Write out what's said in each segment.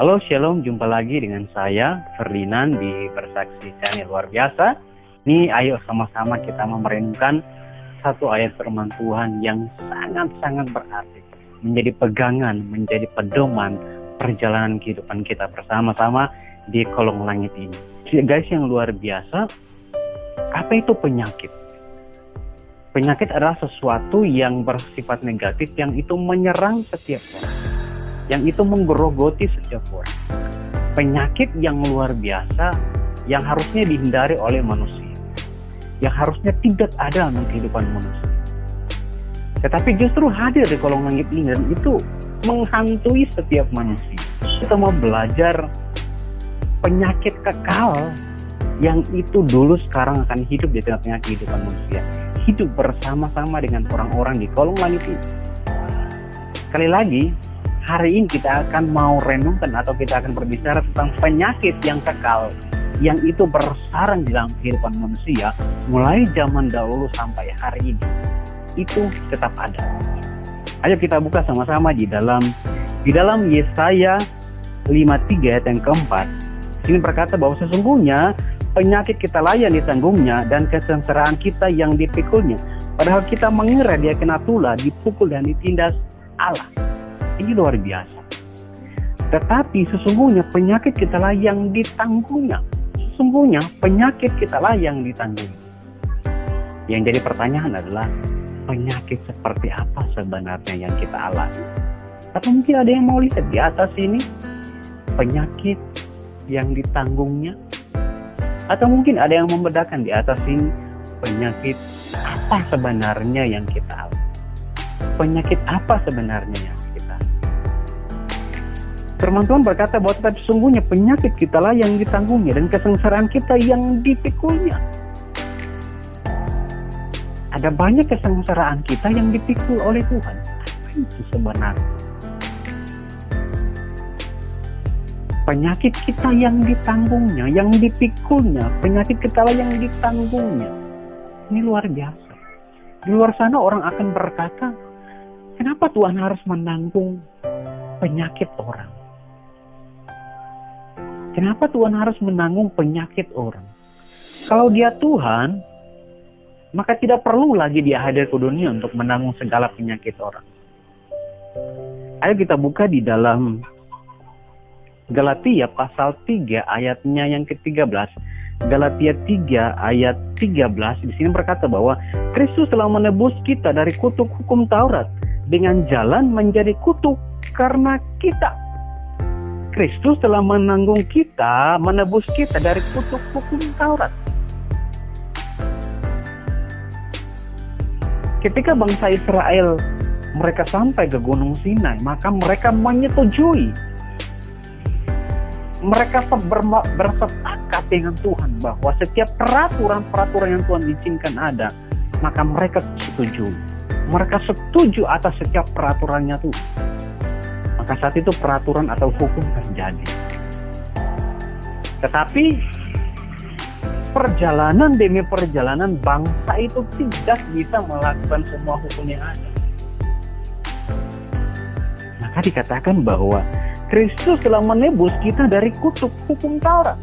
Halo, Shalom, jumpa lagi dengan saya, Ferdinand, di Bersaksi Channel Luar Biasa. Ini ayo sama-sama kita merenungkan satu ayat firman Tuhan yang sangat-sangat berarti. Menjadi pegangan, menjadi pedoman perjalanan kehidupan kita bersama-sama di kolong langit ini. Guys, yang luar biasa, apa itu penyakit? Penyakit adalah sesuatu yang bersifat negatif, yang itu menyerang setiap orang, yang itu menggerogoti setiap orang. Penyakit yang luar biasa yang harusnya dihindari oleh manusia, yang harusnya tidak ada dalam kehidupan manusia, tetapi justru hadir di kolong langit ini dan itu menghantui setiap manusia. Kita mau belajar penyakit kekal yang itu dulu sekarang akan hidup di tengah-tengah kehidupan manusia, hidup bersama-sama dengan orang-orang di kolong langit ini. Sekali lagi, hari ini kita akan mau renungkan atau kita akan berbicara tentang penyakit yang kekal, yang itu bersarang di dalam kehidupan manusia mulai zaman dahulu sampai hari ini. Itu tetap ada. Ayo kita buka sama-sama di dalam Yesaya 53 ayat yang keempat. Ini berkata bahwa sesungguhnya penyakit kita lah yang ditanggungnya dan kesengsaraan kita yang dipikulnya. Padahal kita mengira dia kena tulah, dipukul dan ditindas Allah. Ini luar biasa. Tetapi sesungguhnya penyakit kita lah yang ditanggungnya. Sesungguhnya penyakit kita lah yang ditanggungnya. Yang jadi pertanyaan adalah, penyakit seperti apa sebenarnya yang kita alami? Atau mungkin ada yang mau lihat di atas ini penyakit yang ditanggungnya? Atau mungkin ada yang membedakan di atas ini penyakit apa sebenarnya yang kita alami? Penyakit apa sebenarnya yang kita alami? Firman Tuhan berkata bahwa tetapi sesungguhnya penyakit kita lah yang ditanggungnya dan kesengsaraan kita yang dipikulnya. Ada banyak kesengsaraan kita yang dipikul oleh Tuhan. Apa itu sebenarnya? Penyakit kita yang ditanggungnya, yang dipikulnya, penyakit kita lah yang ditanggungnya. Ini luar biasa. Di luar sana orang akan berkata, kenapa Tuhan harus menanggung penyakit orang? Kenapa Tuhan harus menanggung penyakit orang? Kalau dia Tuhan, maka tidak perlu lagi dia hadir ke dunia untuk menanggung segala penyakit orang. Ayo kita buka di dalam Galatia pasal 3 ayatnya yang ke-13. Galatia 3 ayat 13 di sini berkata bahwa Kristus telah menebus kita dari kutuk hukum Taurat dengan jalan menjadi kutuk karena kita. Kristus telah menanggung kita, menebus kita dari kutuk hukum Taurat. Ketika bangsa Israel mereka sampai ke Gunung Sinai, maka mereka menyetujui, mereka bersepakat dengan Tuhan bahwa setiap peraturan-peraturan yang Tuhan izinkan ada, maka mereka setuju. Mereka setuju atas setiap peraturannya Tuhan. Maka saat itu peraturan atau hukum terjadi. Tetapi perjalanan demi perjalanan bangsa itu tidak bisa melakukan semua hukum yang ada. Maka dikatakan bahwa Kristus telah menebus kita dari kutuk hukum Taurat.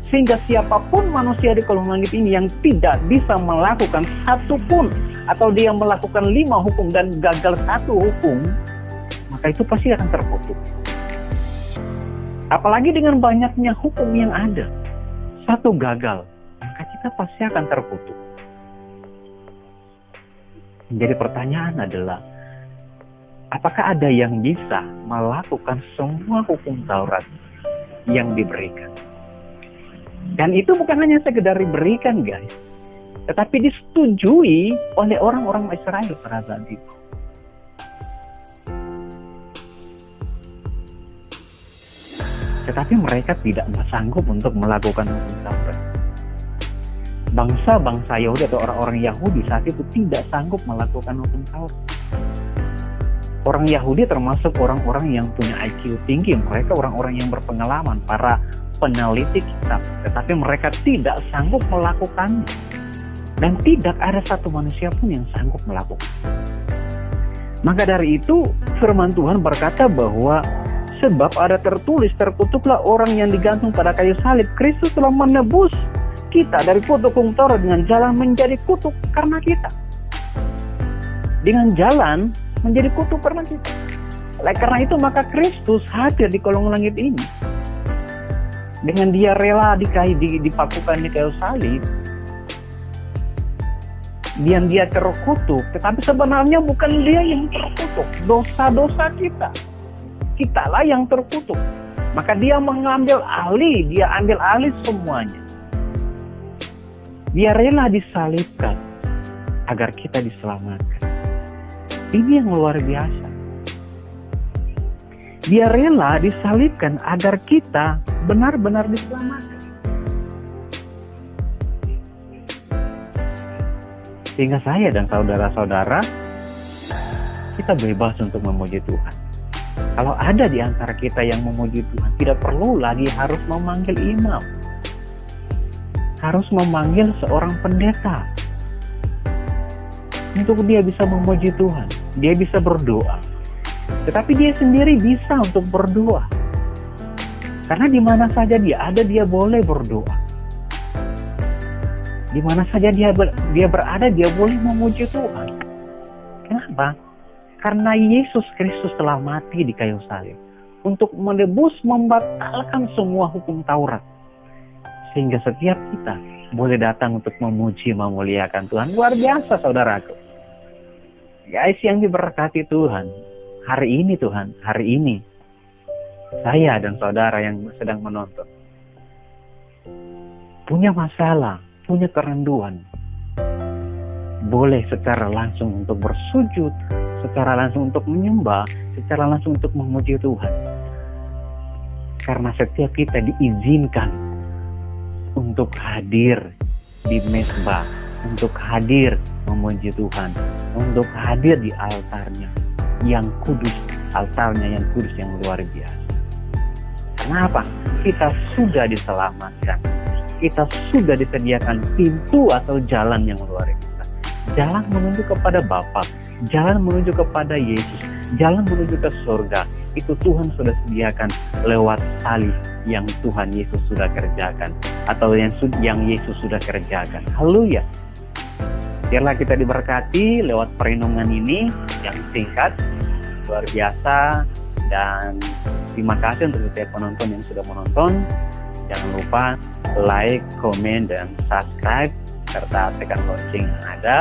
Sehingga siapapun manusia di kolong langit ini yang tidak bisa melakukan satu pun, atau dia melakukan 5 hukum dan gagal 1 hukum, maka itu pasti akan terkutuk. Apalagi dengan banyaknya hukum yang ada, 1 gagal, maka kita pasti akan terkutuk. Jadi pertanyaan adalah, apakah ada yang bisa melakukan semua hukum Taurat yang diberikan? Dan itu bukan hanya sekedar diberikan, guys, tetapi disetujui oleh orang-orang Israel pada saat itu. Tetapi mereka tidak sanggup untuk melakukan hukum Taurat. Bangsa-bangsa Yahudi atau orang-orang Yahudi saat itu tidak sanggup melakukan hukum Taurat. Orang Yahudi termasuk orang-orang yang punya IQ tinggi, mereka orang-orang yang berpengalaman, para peneliti kitab, tetapi mereka tidak sanggup melakukannya. Dan tidak ada satu manusia pun yang sanggup melakukan. Maka dari itu firman Tuhan berkata bahwa Sebab ada tertulis, terkutuklah orang yang digantung pada kayu salib. Kristus telah menebus kita dari kutuk hukum Taurat dengan jalan menjadi kutuk karena kita. Dengan jalan menjadi kutuk karena kita. Oleh karena itu maka Kristus hadir di kolong langit ini. Dengan dia rela dipakukan di kayu salib, dia terkutuk, tetapi sebenarnya bukan dia yang terkutuk, dosa-dosa kita. Kitalah yang terkutuk. Maka dia ambil alih semuanya. Dia rela disalibkan agar kita diselamatkan. Ini yang luar biasa. Dia rela disalibkan agar kita benar-benar diselamatkan. Sehingga saya dan saudara-saudara, kita bebas untuk memuji Tuhan. Kalau ada di antara kita yang memuji Tuhan, tidak perlu lagi harus memanggil imam. Harus memanggil seorang pendeta. Untuk dia bisa memuji Tuhan. Dia bisa berdoa. Tetapi dia sendiri bisa untuk berdoa. Karena di mana saja dia ada, dia boleh berdoa. Di mana saja dia berada, dia boleh memuji Tuhan. Kenapa? Karena Yesus Kristus telah mati di kayu salib untuk menebus, membatalkan semua hukum Taurat. Sehingga setiap kita boleh datang untuk memuji, memuliakan Tuhan. Luar biasa, saudaraku. Guys yang diberkati Tuhan, hari ini Tuhan, hari ini saya dan saudara yang sedang menonton punya masalah, punya keranduan, boleh secara langsung untuk bersujud, secara langsung untuk menyembah, secara langsung untuk memuji Tuhan. Karena setiap kita diizinkan untuk hadir di mezbah, untuk hadir memuji Tuhan, untuk hadir di altarnya yang kudus, altarnya yang kudus, yang luar biasa. Kenapa? Kita sudah diselamatkan. Kita sudah disediakan pintu atau jalan yang luar biasa. Jalan menuju kepada Bapa, jalan menuju kepada Yesus, jalan menuju ke surga. Itu Tuhan sudah sediakan lewat salib yang Tuhan Yesus sudah kerjakan, atau yang Yesus sudah kerjakan. Haleluya. Biarlah kita diberkati lewat perenungan ini yang singkat, luar biasa, dan terima kasih untuk setiap penonton yang sudah menonton. Jangan lupa like, komen, dan subscribe, serta tekan lonceng yang ada,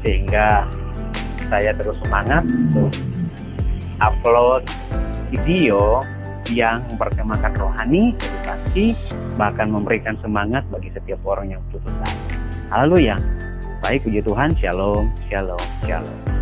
sehingga saya terus semangat untuk upload video yang bertemakan rohani, edukasi, bahkan memberikan semangat bagi setiap orang yang putus asa. Haleluya. Baik, puji Tuhan. Shalom, shalom, shalom.